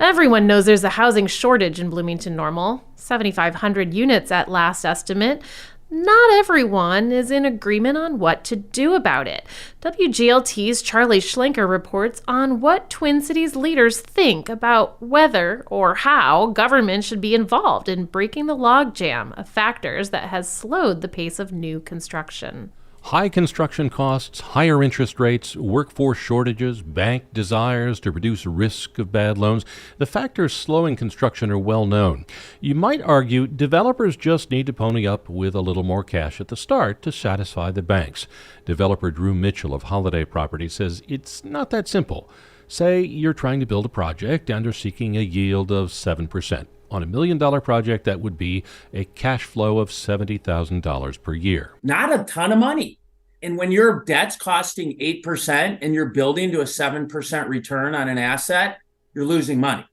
Everyone knows there's a housing shortage in Bloomington-Normal, 7,500 units at last estimate. Not everyone is in agreement on what to do about it. WGLT's Charlie Schlenker reports on what Twin Cities leaders think about whether or how government should be involved in breaking the logjam of factors that has slowed the pace of new construction. High construction costs, higher interest rates, workforce shortages, bank desires to reduce risk of bad loans. The factors slowing construction are well known. You might argue developers just need to pony up with a little more cash at the start to satisfy the banks. Developer Drew Mitchell of Holiday Properties says it's not that simple. Say you're trying to build a project and are seeking a yield of 7%. On $1 million project, that would be a cash flow of $70,000 per year. Not a ton of money. And when your debt's costing 8% and you're building to a 7% return on an asset, you're losing money.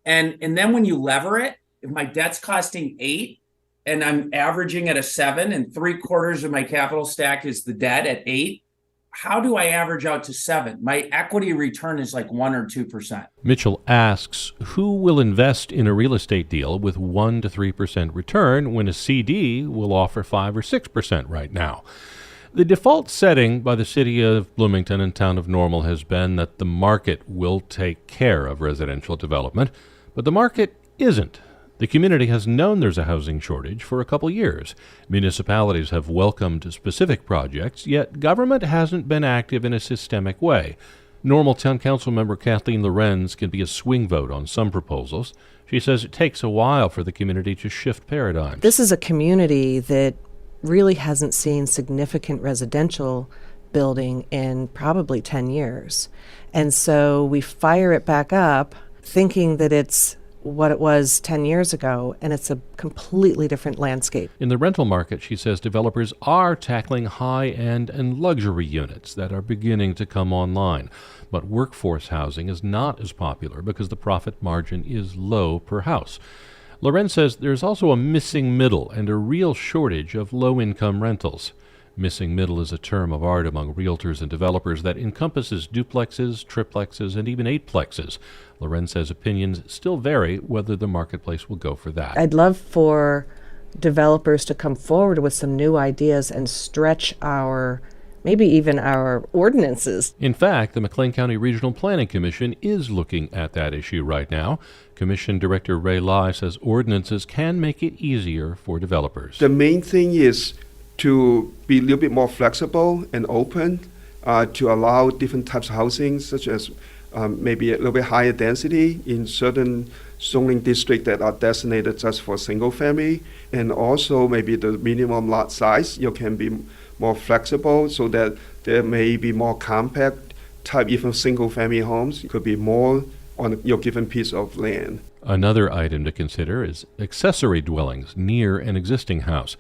And then when you lever it, if my debt's costing 8 and I'm averaging at a 7 and 3/4 of my capital stack is the debt at 8, how do I average out to 7? My equity return is like 1 or 2%. Mitchell asks, who will invest in a real estate deal with 1 to 3% return when a CD will offer 5 or 6% right now? The default setting by the city of Bloomington and town of Normal has been that the market will take care of residential development, but the market isn't. The community has known there's a housing shortage for a couple years. Municipalities have welcomed specific projects, yet government hasn't been active in a systemic way. Normal Town Council member Kathleen Lorenz can be a swing vote on some proposals. She says it takes a while for the community to shift paradigms. This is a community that really hasn't seen significant residential building in probably 10 years. And so we fire it back up thinking that it's what it was 10 years ago, and it's a completely different landscape. In the rental market, she says developers are tackling high-end and luxury units that are beginning to come online. But workforce housing is not as popular because the profit margin is low per house. Lorenz says there's also a missing middle and a real shortage of low-income rentals. Missing middle is a term of art among realtors and developers that encompasses duplexes, triplexes, and even eightplexes. Lorenz says opinions still vary whether the marketplace will go for that. I'd love for developers to come forward with some new ideas and stretch maybe even our ordinances. In fact, the McLean County Regional Planning Commission is looking at that issue right now. Commission Director Ray Lai says ordinances can make it easier for developers. The main thing is to be a little bit more flexible and open to allow different types of housing, such as maybe a little bit higher density in certain zoning districts that are designated just for single family, and also maybe the minimum lot size can be more flexible so that there may be more compact type, even single family homes. It could be more on your given piece of land. Another item to consider is accessory dwellings near an existing house.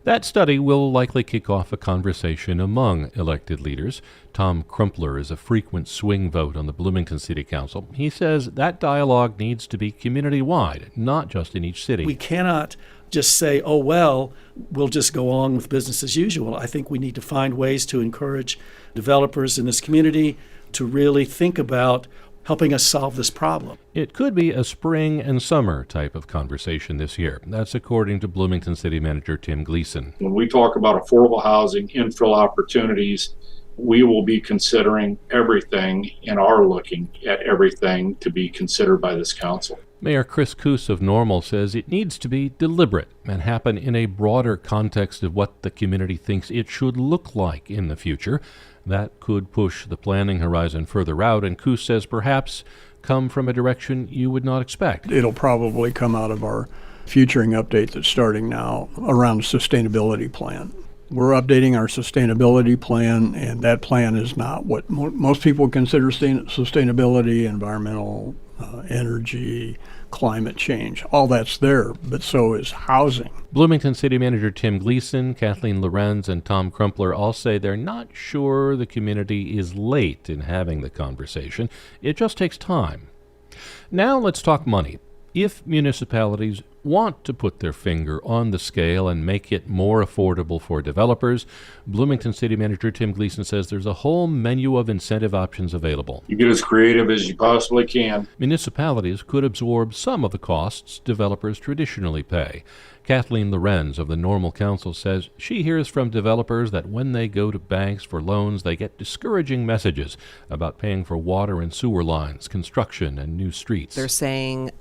That study will likely kick off a conversation among elected leaders. Tom Crumpler is a frequent swing vote on the Bloomington City Council. He says that dialogue needs to be community-wide, not just in each city. We cannot just say, oh, well, we'll just go on with business as usual. I think we need to find ways to encourage developers in this community to really think about helping us solve this problem. It could be a spring and summer type of conversation this year. That's according to Bloomington City Manager Tim Gleason. When we talk about affordable housing, infill opportunities, we will be considering everything and are looking at everything to be considered by this council. Mayor Chris Coos of Normal says it needs to be deliberate and happen in a broader context of what the community thinks it should look like in the future. That could push the planning horizon further out, and Coos says perhaps come from a direction you would not expect. It'll probably come out of our futuring update that's starting now around the sustainability plan. We're updating our sustainability plan, and that plan is not what most people consider sustainability, environmental, energy, climate change. All that's there, but so is housing. Bloomington City Manager Tim Gleason, Kathleen Lorenz, and Tom Crumpler all say they're not sure the community is late in having the conversation. It just takes time. Now let's talk money. If municipalities want to put their finger on the scale and make it more affordable for developers, Bloomington City Manager Tim Gleason says there's a whole menu of incentive options available. You get as creative as you possibly can. Municipalities could absorb some of the costs developers traditionally pay. Kathleen Lorenz of the Normal Council says she hears from developers that when they go to banks for loans, they get discouraging messages about paying for water and sewer lines, construction, and new streets. They're saying,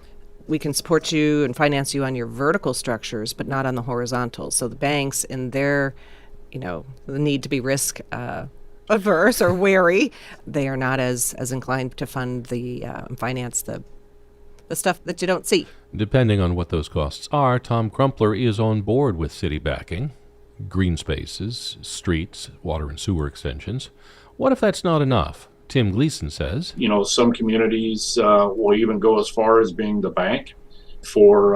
we can support you and finance you on your vertical structures, but not on the horizontal. So the banks, in their, the need to be risk averse or wary, they are not as inclined to fund the finance the stuff that you don't see. Depending on what those costs are, Tom Crumpler is on board with city backing, green spaces, streets, water and sewer extensions. What if that's not enough? Tim Gleason says, Some communities will even go as far as being the bank for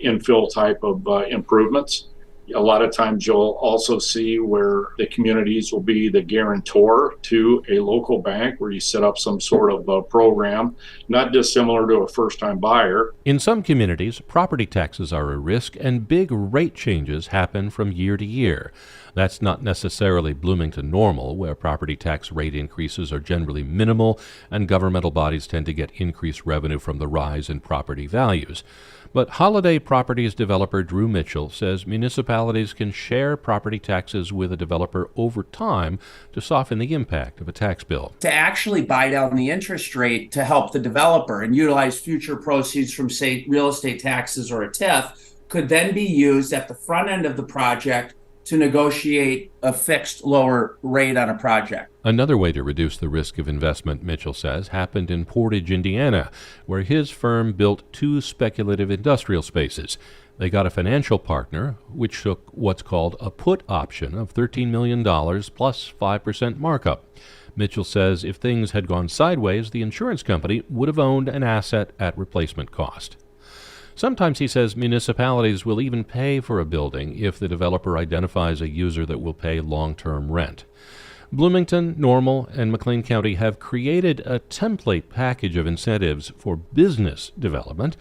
infill type of improvements. A lot of times you'll also see where the communities will be the guarantor to a local bank where you set up some sort of program, not dissimilar to a first-time buyer. In some communities, property taxes are a risk and big rate changes happen from year to year. That's not necessarily Bloomington-Normal, where property tax rate increases are generally minimal and governmental bodies tend to get increased revenue from the rise in property values. But Holiday Properties developer Drew Mitchell says municipalities can share property taxes with a developer over time to soften the impact of a tax bill. To actually buy down the interest rate to help the developer and utilize future proceeds from, say, real estate taxes or a TIF could then be used at the front end of the project to negotiate a fixed lower rate on a project. Another way to reduce the risk of investment, Mitchell says, happened in Portage, Indiana, where his firm built 2 speculative industrial spaces. They got a financial partner, which took what's called a put option of $13 million plus 5% markup. Mitchell says if things had gone sideways, the insurance company would have owned an asset at replacement cost. Sometimes, he says, municipalities will even pay for a building if the developer identifies a user that will pay long-term rent. Bloomington, Normal, and McLean County have created a template package of incentives for business development.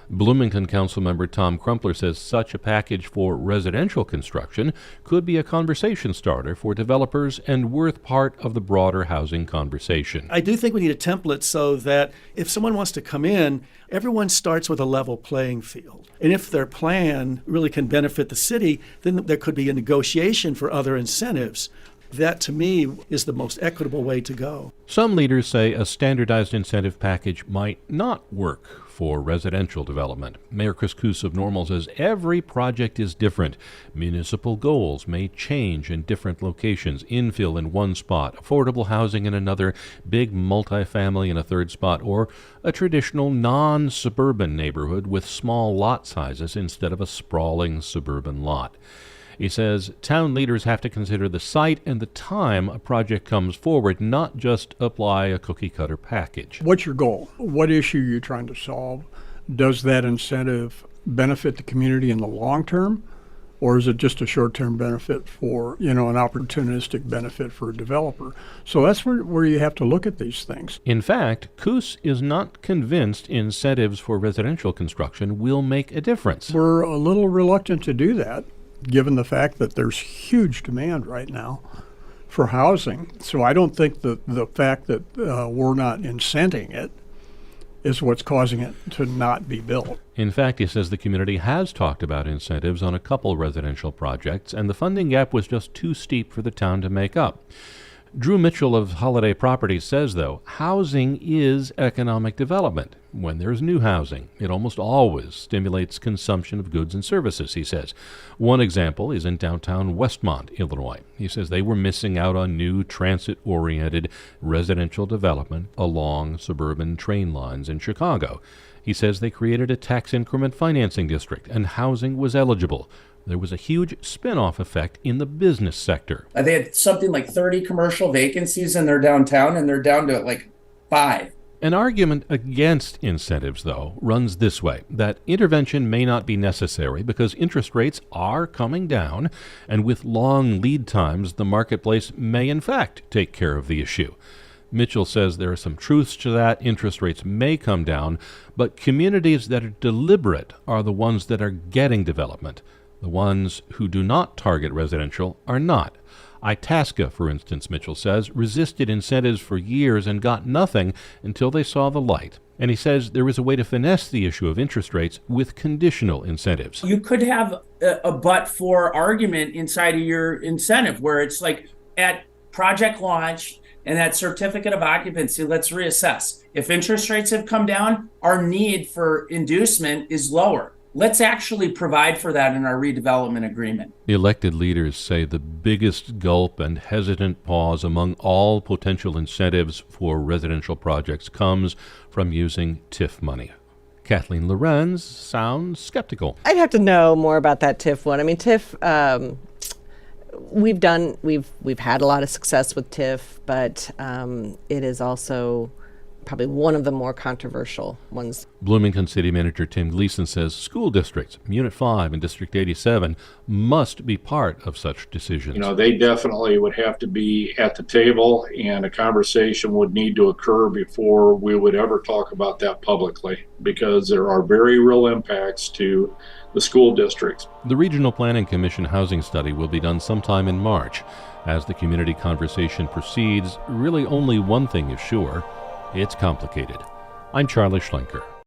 Bloomington Councilmember Tom Crumpler says such a package for residential construction could be a conversation starter for developers and worth part of the broader housing conversation. I do think we need a template so that if someone wants to come in, everyone starts with a level playing field. And if their plan really can benefit the city, then there could be a negotiation for other incentives. That, to me, is the most equitable way to go. Some leaders say a standardized incentive package might not work for residential development. Mayor Chris Coos of Normal says every project is different. Municipal goals may change in different locations. Infill in one spot, affordable housing in another, big multifamily in a third spot, or a traditional non-suburban neighborhood with small lot sizes instead of a sprawling suburban lot. He says town leaders have to consider the site and the time a project comes forward, not just apply a cookie-cutter package. What's your goal? What issue are you trying to solve? Does that incentive benefit the community in the long term? Or is it just a short-term benefit for, an opportunistic benefit for a developer? So that's where you have to look at these things. In fact, Coos is not convinced incentives for residential construction will make a difference. We're a little reluctant to do that, given the fact that there's huge demand right now for housing. So I don't think that the fact that we're not incenting it is what's causing it to not be built. In fact, he says the community has talked about incentives on a couple residential projects, and the funding gap was just too steep for the town to make up. Drew Mitchell of Holiday Properties says, though, housing is economic development. When there's new housing, it almost always stimulates consumption of goods and services, he says. One example is in downtown Westmont, Illinois. He says they were missing out on new transit-oriented residential development along suburban train lines in Chicago. He says they created a tax increment financing district, and housing was eligible. There was a huge spin-off effect in the business sector. They had something like 30 commercial vacancies in their downtown, and they're down to like 5. An argument against incentives, though, runs this way, that intervention may not be necessary because interest rates are coming down, and with long lead times, the marketplace may in fact take care of the issue. Mitchell says there are some truths to that. Interest rates may come down, but communities that are deliberate are the ones that are getting development. The ones who do not target residential are not. Itasca, for instance, Mitchell says, resisted incentives for years and got nothing until they saw the light. And he says there is a way to finesse the issue of interest rates with conditional incentives. You could have a but-for argument inside of your incentive where it's like at project launch and at certificate of occupancy, let's reassess. If interest rates have come down, our need for inducement is lower. Let's actually provide for that in our redevelopment agreement. The elected leaders say the biggest gulp and hesitant pause among all potential incentives for residential projects comes from using TIF money. Kathleen Lorenz sounds skeptical. I'd have to know more about that TIF one. I mean, TIF, we've had a lot of success with TIF, but it is also probably one of the more controversial ones. Bloomington City Manager Tim Gleason says school districts, Unit 5 and District 87, must be part of such decisions. You know, they definitely would have to be at the table, and a conversation would need to occur before we would ever talk about that publicly, because there are very real impacts to the school districts. The Regional Planning Commission housing study will be done sometime in March. As the community conversation proceeds, really only one thing is sure: it's complicated. I'm Charlie Schlenker.